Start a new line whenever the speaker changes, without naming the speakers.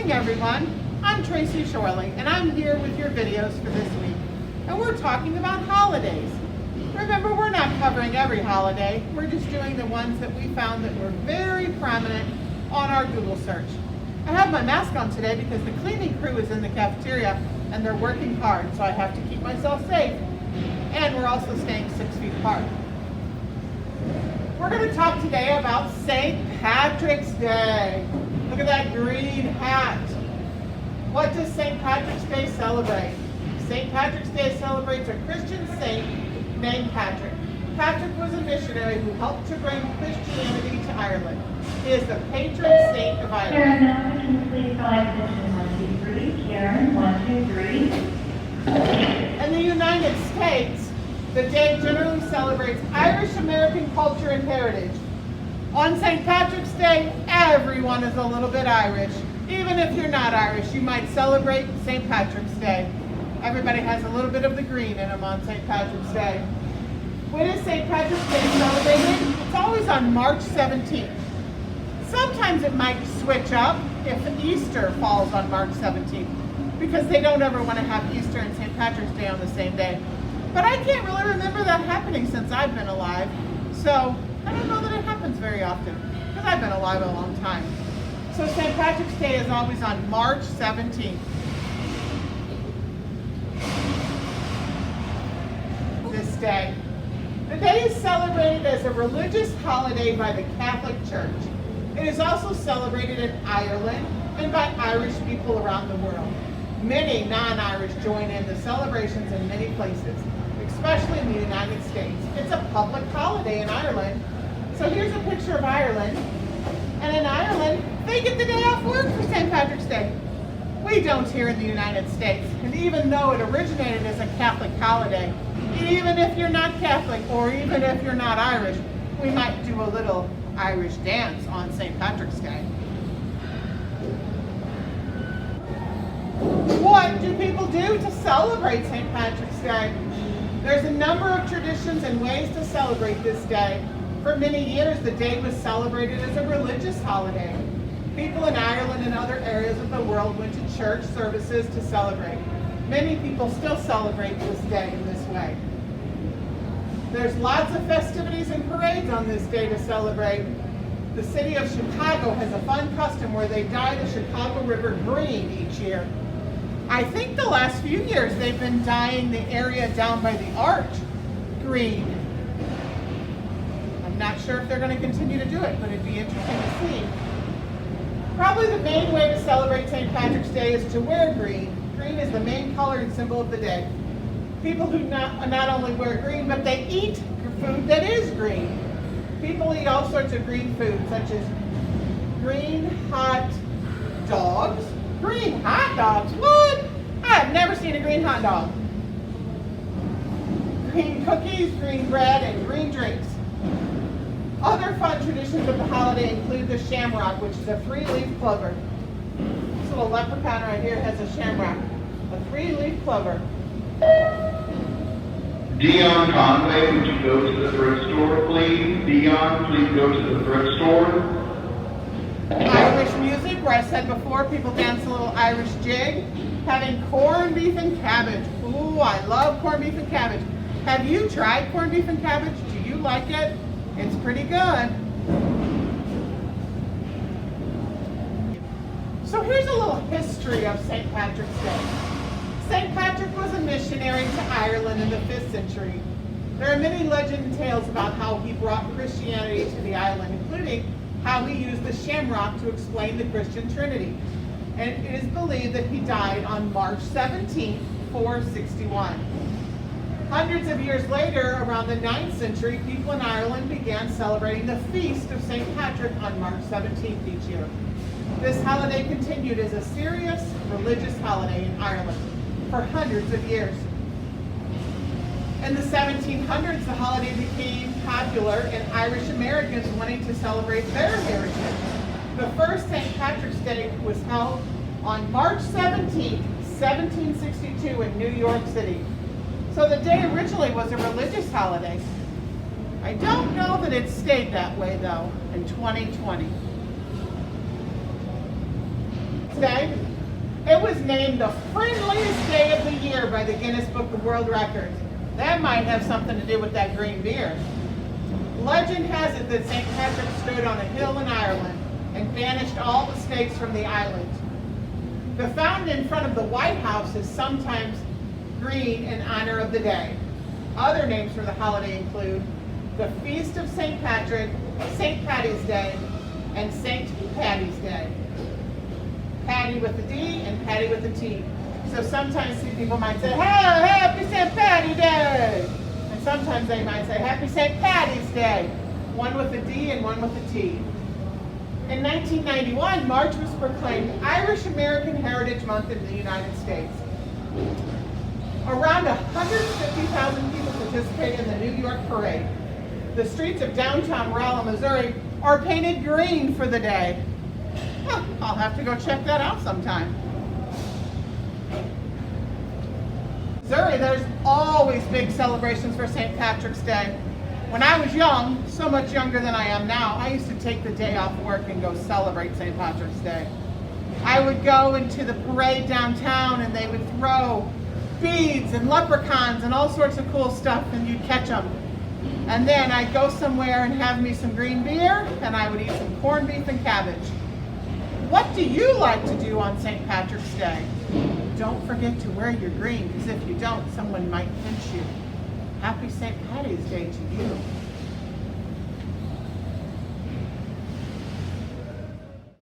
morning, everyone. I'm Tracy Shorley, and I'm here with your videos for this week. And we're talking about holidays. Remember, we're not covering every holiday. We're just doing the ones that we found that were very prominent on our Google search. I have my mask on today because the cleaning crew is in the cafeteria and they're working hard, so I have to keep myself safe. And we're also staying 6 feet apart. We're going to talk today about St. Patrick's Day. Look at that green hat. What does St. Patrick's Day celebrate? St. Patrick's Day celebrates a Christian saint named Patrick. Patrick was a missionary who helped to bring Christianity to Ireland. He is the patron saint of Ireland.
Karen, can you please call position 123? Karen, 123.
In the United States, the day generally celebrates Irish American culture and heritage. On St. Patrick's Day, everyone is a little bit Irish. Even if you're not Irish, you might celebrate St. Patrick's Day. Everybody has a little bit of the green in them on St. Patrick's Day. When is St. Patrick's Day celebrated? It's always on March 17th. Sometimes it might switch up if Easter falls on March 17th, because they don't ever want to have Easter and St. Patrick's Day on the same day. But I can't really remember that happening since I've been alive, so I don't know that it happens very often, because I've been alive a long time. So St. Patrick's Day is always on March 17th. This day. The day is celebrated as a religious holiday by the Catholic Church. It is also celebrated in Ireland and by Irish people around the world. Many non-Irish join in the celebrations in many places, especially in the United States. It's a public holiday in Ireland. So here's a picture of Ireland. And in Ireland, they get the day off work for St. Patrick's Day. We don't here in the United States. And even though it originated as a Catholic holiday, even if you're not Catholic or even if you're not Irish, we might do a little Irish dance on St. Patrick's Day. What do people do to celebrate St. Patrick's Day? There's a number of traditions and ways to celebrate this day. For many years, the day was celebrated as a religious holiday. People in Ireland and other areas of the world went to church services to celebrate. Many people still celebrate this day in this way. There's lots of festivities and parades on this day to celebrate. The city of Chicago has a fun custom where they dye the Chicago River green each year. I think the last few years they've been dyeing the area down by the arch green. I'm not sure if they're going to continue to do it, but it'd be interesting to see. Probably the main way to celebrate St. Patrick's Day is to wear green. Green is the main color and symbol of the day. People who not only wear green, but they eat food that is green. People eat all sorts of green food, such as green hot dogs. Green hot dogs? What? I've never seen a green hot dog. Green cookies, green bread, and green drinks. Other fun traditions of the holiday include the shamrock, which is a 3-leaf clover. This little leprechaun right here has a shamrock, a 3-leaf clover.
Dion Conway, would you go to the thrift store, please? Dion, please go to the thrift store.
Irish music, where I said before, people dance a little Irish jig. Having corned beef and cabbage. Ooh, I love corned beef and cabbage. Have you tried corned beef and cabbage? Do you like it? It's pretty good. So here's a little history of St. Patrick's Day. St. Patrick was a missionary to Ireland in the 5th century. There are many legends and tales about how he brought Christianity to the island, including how he used the shamrock to explain the Christian Trinity. And it is believed that he died on March 17, 461. Hundreds of years later, around the 9th century, people in Ireland began celebrating the feast of St. Patrick on March 17th each year. This holiday continued as a serious religious holiday in Ireland for hundreds of years. In the 1700s, the holiday became popular and Irish Americans wanting to celebrate their heritage. The first St. Patrick's Day was held on March 17th, 1762 in New York City. So the day originally was a religious holiday. I don't know that it stayed that way though in 2020. Patrick's Day. It was named the friendliest day of the year by the Guinness Book of World Records. That might have something to do with that green beer. Legend has it that St. Patrick stood on a hill in Ireland and banished all the snakes from the island. The fountain in front of the White House is sometimes green in honor of the day. Other names for the holiday include the Feast of St. Patrick, St. Patty's Day, and St. Patty's Day. Patty with a D and Patty with a T. So sometimes people might say, "Hey, happy St. Patty Day!" And sometimes they might say, "Happy St. Patty's Day." One with a D and one with a T. In 1991, March was proclaimed Irish American Heritage Month in the United States. Around 150,000 people participated in the New York Parade. The streets of downtown Rolla, Missouri are painted green for the day. Huh, I'll have to go check that out sometime. Missouri, there's always big celebrations for St. Patrick's Day. When I was young, so much younger than I am now, I used to take the day off work and go celebrate St. Patrick's Day. I would go into the parade downtown and they would throw beads and leprechauns and all sorts of cool stuff and you'd catch them. And then I'd go somewhere and have me some green beer and I would eat some corned beef and cabbage. What do you like to do on St. Patrick's Day? Don't forget to wear your green, because if you don't, someone might pinch you. Happy St. Patty's Day to you.